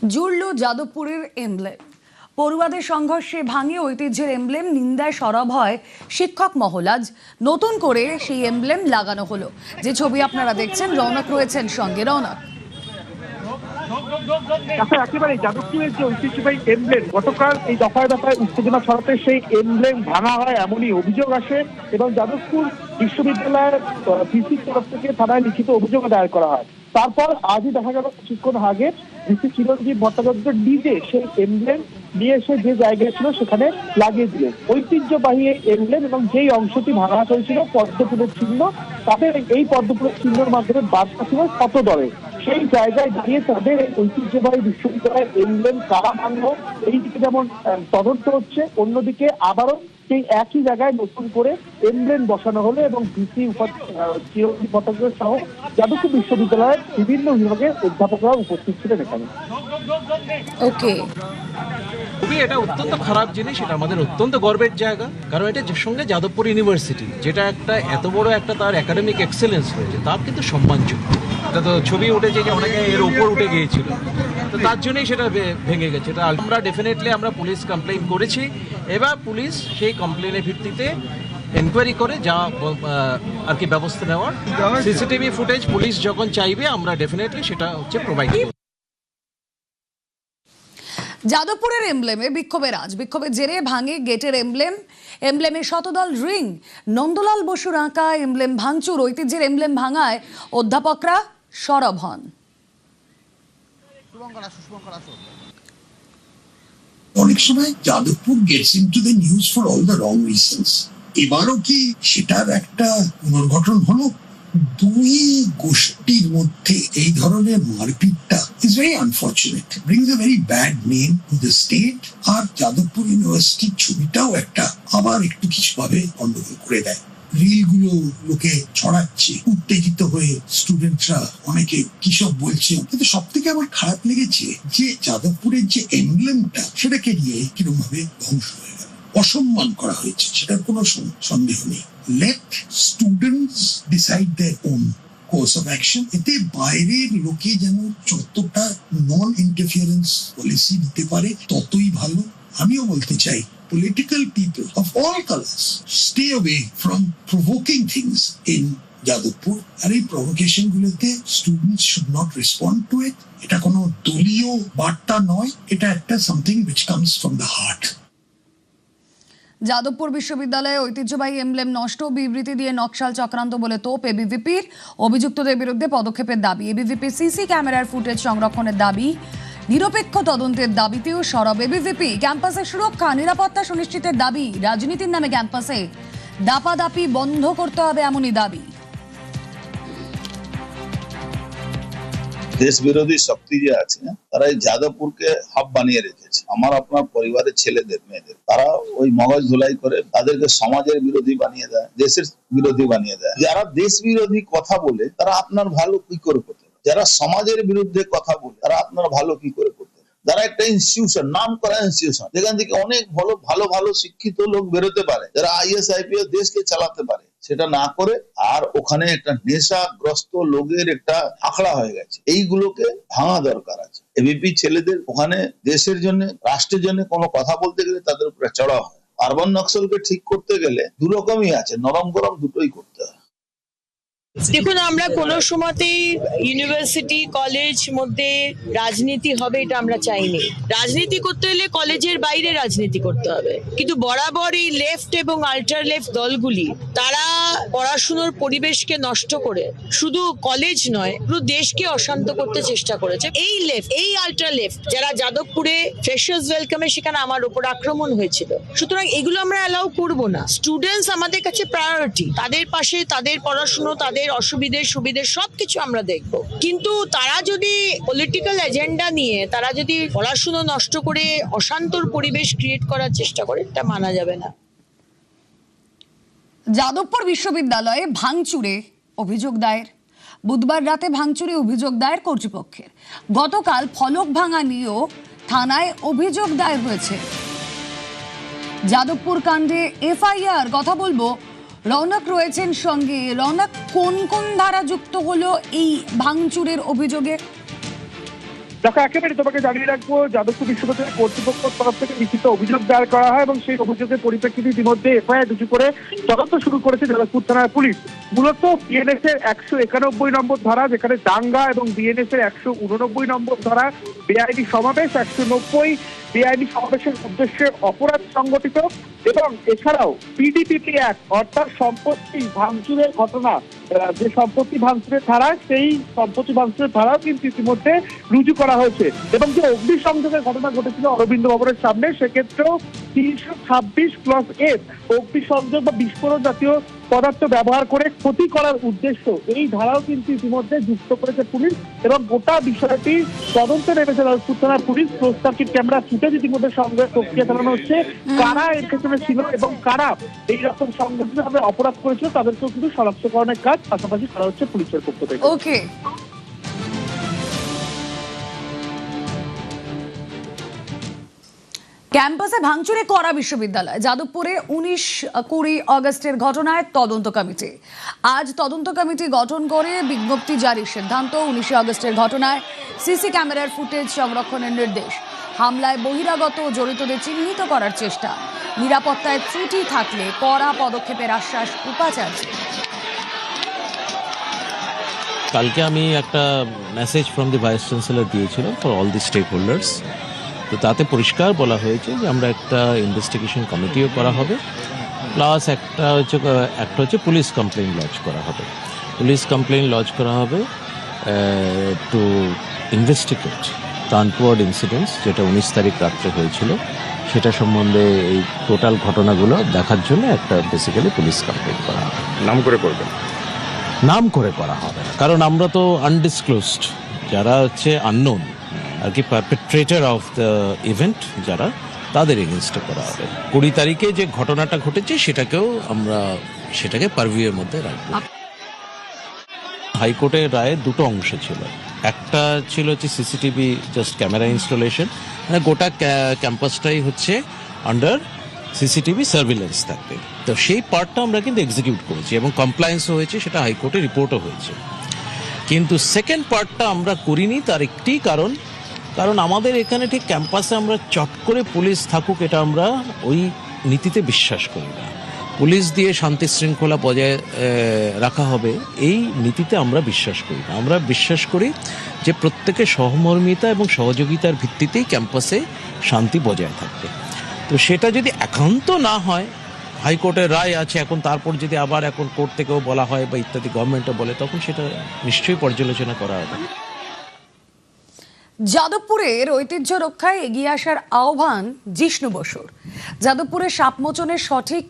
জুড়ল যাদবপুরের emblem. পড়ুয়াদের সংঘর্ষে ভাঙে ঐতিহ্যের এমব্লেম, নিন্দায় সরব হয় শিক্ষক মহল। আজ নতুন করে সেই এমব্লেম লাগানো হলো। যে ছবি আপনারা দেখছেন, রৌনক রয়েছেন সঙ্গে। রৌনক, একেবারে যাদবপুরের যে ঐতিহ্যবাহী এমব্লেম, গতকাল এই দফায় দফায় উত্তেজনা ছড়াতে সেই এমব্লেম ভাঙা হয় এমনই অভিযোগ আসে এবং যাদবপুর বিশ্ববিদ্যালয়ের ভিসির তরফ থেকে থানায় লিখিত অভিযোগ দায়ের করা হয়। তারপর আজই দেখা গেল কিছুক্ষণ আগে ভিসি চিরঞ্জিত ভট্টাচার্য নিজে সেই এমব্লেম নিয়ে এসে যে জায়গায় ছিল সেখানে লাগিয়ে দিলেন। ঐতিহ্যবাহী এই এমব্লেম এবং যেই অংশটি ভাঙা হয়েছিল পদ্মফুলের চিহ্ন, তাদের এই পদ্মফুলের চিহ্নের মাধ্যমে বার্তা ছিল শতদরে। সেই জায়গায় দাঁড়িয়ে তাদের এই ঐতিহ্যবাহী বিশ্ববিদ্যালয়ের এমব্লেম কারা ভাঙলো, এই দিকে যেমন তদন্ত হচ্ছে, অন্যদিকে আবারও সেই একই জায়গায় নতুন করে এমব্লেম বসানো হলো এবং ভিসি চিরঞ্জিত ভট্টাচার্য সহ যাদবপুর বিশ্ববিদ্যালয়ের বিভিন্ন বিভাগের অধ্যাপকরা উপস্থিত ছিলেন এখানে। ওকে, খুবই এটা অত্যন্ত খারাপ জিনিস, এটা আমাদের অত্যন্ত গর্বের জায়গা, কারণ এটার সঙ্গে যাদবপুর ইউনিভার্সিটি যেটা একটা এত বড় একটা তার একাডেমিক এক্সেলেন্স রয়েছে, তার কিন্তু সম্মানযোগ্য। এটা তো ছবি উঠেছে যে অনেকে এর ওপর উঠে গিয়েছিল, তো তার জন্যই সেটা ভেঙে গেছে। এটা আমরা ডেফিনেটলি আমরা পুলিশ কমপ্লেন করেছি, এবার পুলিশ সেই কমপ্লেনের ভিত্তিতে এনকোয়ারি করে যা আর কি ব্যবস্থা নেওয়ার, সিসিটিভি ফুটেজ পুলিশ যখন চাইবে আমরা ডেফিনেটলি সেটা প্রোভাইড করব। যাদবপুরের এমব্লেমে বিক্ষোভের আজ। বিক্ষোভের জেরে ভাঙে গেটের এমব্লেম, এমব্লেমের শতদল রিং। নন্দলাল বসুর আঁকা এমব্লেম ভাঙচুর। ঐতিহ্যের এমব্লেম ভাঙায় অধ্যাপকরা সরব হন। অনেক সময় Jadavpur gets into the news for all the wrong reasons. এবারও কি সেটার একটা পুনর্গঠন হলো? দুই গোষ্ঠীর মধ্যে এই ধরনের মারপিটটা is very unfortunate, brings a very bad name to the state. আর যাদবপুর ইউনিভার্সিটির ছবিটাও একটা আবার একটু কিছু ভাবে গন্ডগোল করে দেয়। রিল গুলো লোকে ছড়াচ্ছে, উত্তেজিত হয়ে স্টুডেন্টরা অনেকে কি সব বলছে। কিন্তু সব থেকে আমার খারাপ লেগেছে যে যাদবপুরের যে এমব্লেমটা সেটাকে নিয়ে কিরকম ভাবে ধ্বংস হয়ে গেল, অসম্মান করা হয়েছে, সেটার কোনো সন্দেহ নেই। Let students decide their own course of action. এতে বাইরের লোকে যেন যতটা নন ইন্টারফিয়ারেন্স পলিসি দিতে পারে ততই ভালো। আমিও বলতে চাই, political people of all colors stay away from provoking things in Jadavpur. আর এই প্রভোকেশন গুলোতে students should not respond to it. এটা কোনো দলীয় বার্তা নয়, এটা একটা something which comes from the heart. Jadavpur বিশ্ববিদ্যালয়ে ঐতিহ্যবাহী এমব্লেম নষ্ট, বিবৃতি দিয়ে নকশাল চক্রান্ত বলে তোপ এবিভিপির। অভিযুক্তদের বিরুদ্ধে পদক্ষেপের দাবি। এবিভিপি সিসি ক্যামেরার ফুটেজ সংরক্ষণের দাবি, নিরপেক্ষ তদন্তের দাবিতেও সরব এবিভিপি। ক্যাম্পাসের সুরক্ষা নিরাপত্তা সুনিশ্চিতের দাবি। রাজনীতির নামে ক্যাম্পাসে দাপাদাপি বন্ধ করতে হবে এমনই দাবি। দেশ বিরোধী শক্তি যে আছে তারা এই যাদবপুরকে হাব বানিয়ে রেখেছে। আমার আপনার পরিবারের ছেলেদের মেয়েদের তারা ওই মগজ ধুলাই করে তাদেরকে সমাজের বিরোধী বানিয়ে দেয়, দেশের বিরোধী বানিয়ে দেয়। যারা দেশ বিরোধী কথা বলে তারা আপনার ভালো কি করে করতে, যারা সমাজের বিরুদ্ধে কথা বলে তারা আপনার ভালো কি করে করতে। যারা একটা ইনস্টিটিউশন, নাম করা ইনস্টিটিউশন, যেখান থেকে অনেক ভালো ভালো শিক্ষিত লোক বেরোতে পারে, যারা আইএস আইপিএস দেশকে চালাতে পারে, সেটা না করে আর ওখানে একটা নেশাগ্রস্ত লোকের একটা আখড়া হয়ে গেছে। এইগুলোকে ভাঙা দরকার আছে। এবিপি ছেলেদের ওখানে দেশের জন্য, রাষ্ট্রের জন্য কোনো কথা বলতে গেলে তাদের উপরে চড়া হয়। আরবান নকশালকে ঠিক করতে গেলে দু রকমই আছে, নরম গরম দুটোই করতে হয়। দেখুন, আমরা কোনো সময়তেই ইউনিভার্সিটি কলেজ মধ্যে রাজনীতি হবে এটা আমরা চাইনি। রাজনীতি করতে হলে কলেজের বাইরে রাজনীতি করতে হবে, কিন্তু বরাবর এই লেফট এবং আল্ট্রা লেফট দলগুলি তারা পড়াশুনোর পরিবেশকে নষ্ট করে শুধু কলেজ নয় পুরো দেশকে অশান্ত করতে চেষ্টা করেছে। এই লেফট, এই আল্ট্রা লেফট যারা যাদবপুরে ফ্রেশার্স ওয়েলকামে সেখানে আমার উপর আক্রমণ হয়েছিল, সুতরাং এগুলো আমরা অ্যালাউ করব না। স্টুডেন্টস আমাদের কাছে প্রায়োরিটি, তাদের পাশে তাদের পড়াশুনো, তাদের অসুবিধে সুবিধে সবকিছু আমরা দেখব। কিন্তু তারা যদি পলিটিক্যাল এজেন্ডা নিয়ে তারা যদি পড়াশুনো নষ্ট করে অশান্তর পরিবেশ ক্রিয়েট করার চেষ্টা করে, এটা মানা যাবে না। যাদবপুর বিশ্ববিদ্যালয়ে ভাঙচুরে অভিযোগ দায়ের। বুধবার রাতে ভাঙচুরে অভিযোগ দায়ের কর্তৃপক্ষের। গতকাল ফলক ভাঙা নিয়েও থানায় অভিযোগ দায়ের হয়েছে। যাদবপুর কাণ্ডে এফআইআর কথা বলবো, রৌনক রয়েছেন সঙ্গে। রৌনক, কোন কোন ধারা যুক্ত হলো এই ভাঙচুরের অভিযোগে? দেখো, একেবারে তোমাকে জানিয়ে রাখবো, যাদবপুর বিশ্ববিদ্যালয় কর্তৃপক্ষের তরফ থেকে লিখিত অভিযোগ দায়ের করা হয় এবং সেই অভিযোগের পরিপ্রেক্ষিতে ইতিমধ্যে এফআইআর রুজু করে তদন্ত শুরু করেছে যাদবপুর থানার পুলিশ। মূলত বিএনএস এর 191 নম্বর ধারা, যেখানে দাঙ্গা, এবং বিএনএস এর 189 নম্বর ধারা বেআইনি সমাবেশ, 190 বেআইনি সমাবেশের উদ্দেশ্যে অপরাধ সংগঠিত, এবং এছাড়াও পিডিপিপি অ্যাক্ট অর্থাৎ সম্পত্তি ভাঙচুরের ঘটনা, যে সম্পত্তি ভাঙচুরের ধারা, সেই সম্পত্তি ভাঙচুরের ধারাও কিন্তু ইতিমধ্যে রুজু করা হয়েছে। এবং যে অগ্নিসংযোগের ঘটনা ঘটেছিল অরবিন্দ ভবনের সামনে, সেক্ষেত্রেও 326+F অগ্নিসংযোগ বা বিস্ফোরণ জাতীয় পদার্থ ব্যবহার করে ক্ষতি করার উদ্দেশ্য, এই ধারাও কিন্তু ইতিমধ্যে যুক্ত করেছে পুলিশ। এবং গোটা বিষয়টি তদন্তে নেমেছে যাদবপুর থানার police. Close circuit camera footage ইতিমধ্যে সংগ্রহের প্রক্রিয়া চালানো হচ্ছে। কারা এর পেছনে ছিল এবং কারা এই রকম সংগঠিতভাবে অপরাধ করেছিল তাদেরকেও কিন্তু শনাক্তকরণের কাজ পাশাপাশি করা হচ্ছে পুলিশের পক্ষ থেকে। ওকে, ক্যাম্পাসে ভাঙচুরে করা বিশ্ববিদ্যালয়। যাদবপুরে 19-20 আগস্টের ঘটনায় তদন্ত কমিটি। আজ তদন্ত কমিটি গঠন করে বিজ্ঞপ্তি জারির সিদ্ধান্ত। 19 আগস্টের ঘটনায় সিসি ক্যামেরার ফুটেজ সংরক্ষণের নির্দেশ। হামলায় বহিরাগত জড়িতদের চিহ্নিত করার চেষ্টা। নিরাপত্তায় ত্রুটি থাকলে কড়া পদক্ষেপের আশ্বাস উপাচার্যের। কালকে আমি একটা message from the vice chancellor দিয়েছিলাম for all the stakeholders. তো তাতে পরিষ্কার বলা হয়েছে যে আমরা একটা ইনভেস্টিগেশন কমিটিও করা হবে, প্লাস একটা হচ্ছে পুলিশ কমপ্লেইন লজ করা হবে। পুলিশ কমপ্লেইন লজ করা হবে to investigate the untoward incidents, যেটা 19 তারিখ রাত্রে হয়েছিল, সেটা সম্বন্ধে এই টোটাল ঘটনাগুলো দেখার জন্য একটা বেসিক্যালি পুলিশ কমপ্লেইন করা হবে। নাম করে করবেন? নাম করে করা হবে না, কারণ আমরা তো আনডিসক্লোজড, যারা হচ্ছে আননোন আর কি পারপেট্রেটর অফ দ্য ইভেন্ট, যারা তাদের এগেনস্টে করা হবে। 20 তারিখে যে ঘটনাটা ঘটেছে সেটাকে পারভিউয়ের মধ্যে রাখবো। হাইকোর্টের রায়ে দুটো অংশ ছিল। একটা ছিল হচ্ছে সিসিটিভি জাস্ট ক্যামেরা ইনস্টলেশন, মানে গোটা ক্যাম্পাসটাই হচ্ছে আন্ডার সিসিটিভি সার্ভিলেন্স থাকবে। তো সেই পার্টটা আমরা কিন্তু এক্সিকিউট করেছি এবং কমপ্লায়েন্সও হয়েছে, সেটা হাইকোর্টে রিপোর্টও হয়েছে। কিন্তু সেকেন্ড পার্টটা আমরা করিনি, তার একটি কারণ আমাদের এখানে ঠিক ক্যাম্পাসে আমরা চট করে পুলিশ থাকুক, এটা আমরা ওই নীতিতে বিশ্বাস করি না। পুলিশ দিয়ে শান্তি শৃঙ্খলা বজায় রাখা হবে, এই নীতিতে আমরা বিশ্বাস করি না। আমরা বিশ্বাস করি যে প্রত্যেকের সহমর্মিতা এবং সহযোগিতার ভিত্তিতেই ক্যাম্পাসে শান্তি বজায় থাকবে। তো সেটা যদি একান্ত না হয়, হাইকোর্টের রায় আছে এখন, তারপর যদি আবার এখন কোর্ট থেকেও বলা হয় বা ইত্যাদি গভর্নমেন্টও বলে, তখন সেটা নিশ্চয়ই পর্যালোচনা করা হবে। যাদবপুরের ঐতিহ্য রক্ষায় এগিয়ে আসার আহ্বান জিষ্ণু বসুর। যাদবপুরের সাপমোচনের সঠিক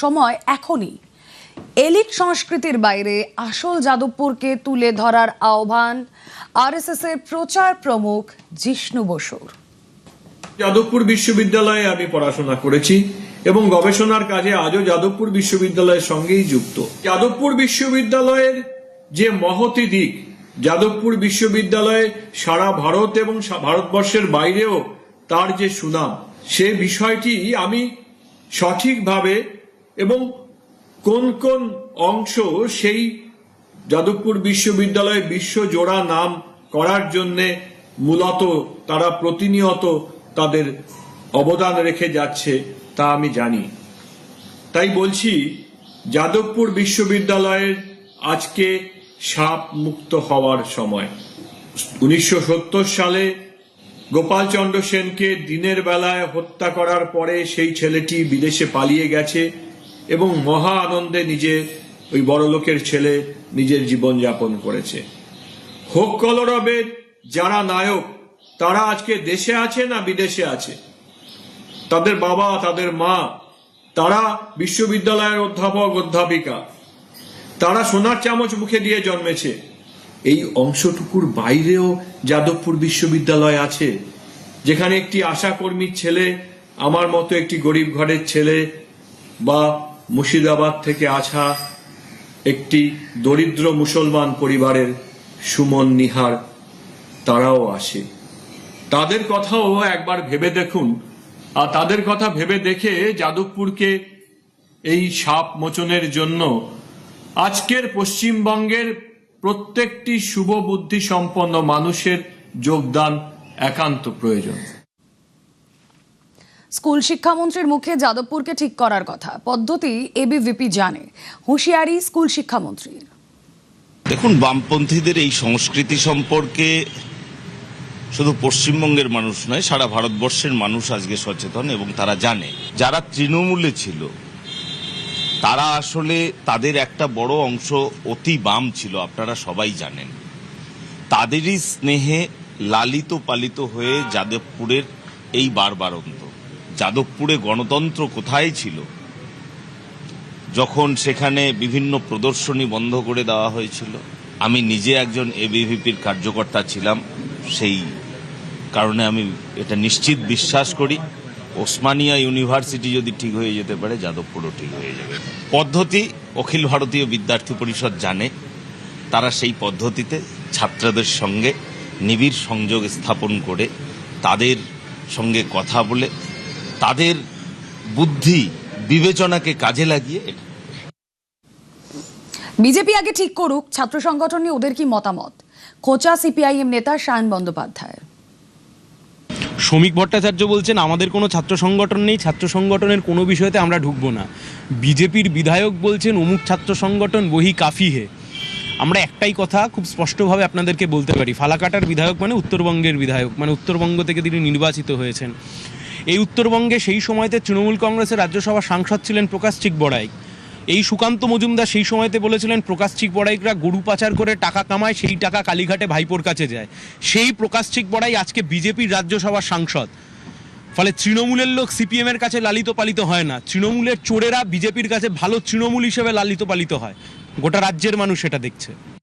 সময় এখনই। এলিট সংস্কৃতির বাইরে আসল যাদবপুরকে তুলে ধরার আহ্বান আরএসএস এর প্রচার প্রমুখ জিষ্ণু বসুর। যাদবপুর বিশ্ববিদ্যালয়ে আমি পড়াশোনা করেছি এবং গবেষণার কাজে আজও যাদবপুর বিশ্ববিদ্যালয়ের সঙ্গেই যুক্ত। যাদবপুর বিশ্ববিদ্যালয়ের যে মহতি দিক, যাদবপুর বিশ্ববিদ্যালয়ে সারা ভারত এবং ভারতবর্ষের বাইরেও তার যে সুনাম, সে বিষয়টি আমি সঠিকভাবে এবং কোন কোন অংশ সেই যাদবপুর বিশ্ববিদ্যালয়ে বিশ্বজোড়া নাম করার জন্যে মূলত তারা প্রতিনিয়ত তাদের অবদান রেখে যাচ্ছে তা আমি জানি। তাই বলছি, যাদবপুর বিশ্ববিদ্যালয়ের আজকে সাপ মুক্ত হওয়ার সময়। 1970 সালে গোপালচন্দ্র সেনকে দিনের বেলায় হত্যা করার পরে সেই ছেলেটি বিদেশে পালিয়ে গেছে এবং মহা আনন্দে ওই বড়লোকের ছেলে নিজের জীবন যাপন করেছে। হোক কলরবের যারা নায়ক, তারা আজকে দেশে আছে না বিদেশে আছে, তাদের বাবা তাদের মা তারা বিশ্ববিদ্যালয়ের অধ্যাপক অধ্যাপিকা, তারা সোনার চামচ মুখে দিয়ে জন্মেছে। এই অংশটুকুর বাইরেও যাদবপুর বিশ্ববিদ্যালয় আছে, যেখানে একটি আশাকর্মীর ছেলে, আমার মতো একটি গরিব ঘরের ছেলে, বা মুর্শিদাবাদ থেকে আসা একটি দরিদ্র মুসলমান পরিবারের সুমন নিহার, তারাও আসে। তাদের কথাও একবার ভেবে দেখুন, আর তাদের কথা ভেবে দেখে যাদবপুরকে এই সাপ মোচনের জন্য আজকের পশ্চিমবঙ্গের প্রত্যেকটি শুভ বুদ্ধি সম্পন্ন মানুষের যোগদান একান্ত প্রয়োজন। স্কুল শিক্ষামন্ত্রীর মুখে যাদবপুরকে ঠিক করার কথা, পদ্ধতি এবিভিপি জানে, হুঁশিয়ারি স্কুল শিক্ষামন্ত্রীর। দেখুন, বামপন্থীদের এই সংস্কৃতি সম্পর্কে শুধু পশ্চিমবঙ্গের মানুষ নয়, সারা ভারতবর্ষের মানুষ আজকে সচেতন এবং তারা জানে যারা তৃণমূলে ছিল তারা আসলে তাদের একটা বড় অংশ অতি বাম ছিল, আপনারা সবাই জানেন। তাদেরই স্নেহে লালিত পালিত হয়ে যাদবপুরের এই বারবারন্ত। যাদবপুরে গণতন্ত্র কোথায় ছিল যখন সেখানে বিভিন্ন প্রদর্শনী বন্ধ করে দেওয়া হয়েছিল? আমি নিজে একজন এবিভিপির কার্যকর্তা ছিলাম, সেই কারণে আমি এটা নিশ্চিত বিশ্বাস করি ওসমানিয়া ইউনিভার্সিটি যদি ঠিক হয়ে যেতে পারে, যাদবপুরও ঠিক হয়ে যাবে। পদ্ধতি অখিল ভারতীয় বিদ্যার্থী পরিষদ জানে, তারা সেই পদ্ধতিতে ছাত্রদের সঙ্গে নিবিড় সংযোগ স্থাপন করে তাদের সঙ্গে কথা বলে তাদের বুদ্ধি বিবেচনাকে কাজে লাগিয়ে বিজেপি আগে ঠিক করুক, ছাত্র সংগঠন নিয়ে ওদের কি মতামত? খোঁচা সিপিআইএম নেতা সায়ন বন্দ্যোপাধ্যায়। শ্রমিক ভট্টাচার্য বলছেন আমাদের কোনো ছাত্র সংগঠন নেই, ছাত্র সংগঠনের কোনো বিষয়তে আমরা ঢুকবো না। বিজেপির বিধায়ক বলছেন অমুক ছাত্র সংগঠন বহি কাফি হে। আমরা একটাই কথা খুব স্পষ্টভাবে আপনাদেরকে বলতে পারি, ফালাকাটার বিধায়ক মানে উত্তরবঙ্গের বিধায়ক, মানে উত্তরবঙ্গ থেকে তিনি নির্বাচিত হয়েছেন। এই উত্তরবঙ্গে সেই সময়তে তৃণমূল কংগ্রেসের রাজ্যসভা সাংসদ ছিলেন প্রকাশ চিক বড়াইক। এই সুকান্ত মজুমদার সেই সময়তে বলেছিলেন প্রকাশ চিক বড়াইকরা গরু পাচার করে টাকা কামায়, সেই টাকা কালীঘাটে ভাইপোর কাছে যায়। সেই প্রকাশ চিক বড়াই আজকে বিজেপির রাজ্যসভার সাংসদ। ফলে তৃণমূলের লোক সিপিএম এর কাছে লালিত পালিত হয় না, তৃণমূলের চোরেরা বিজেপির কাছে ভালো তৃণমূল হিসেবে লালিত পালিত হয়। গোটা রাজ্যের মানুষ সেটা দেখছে।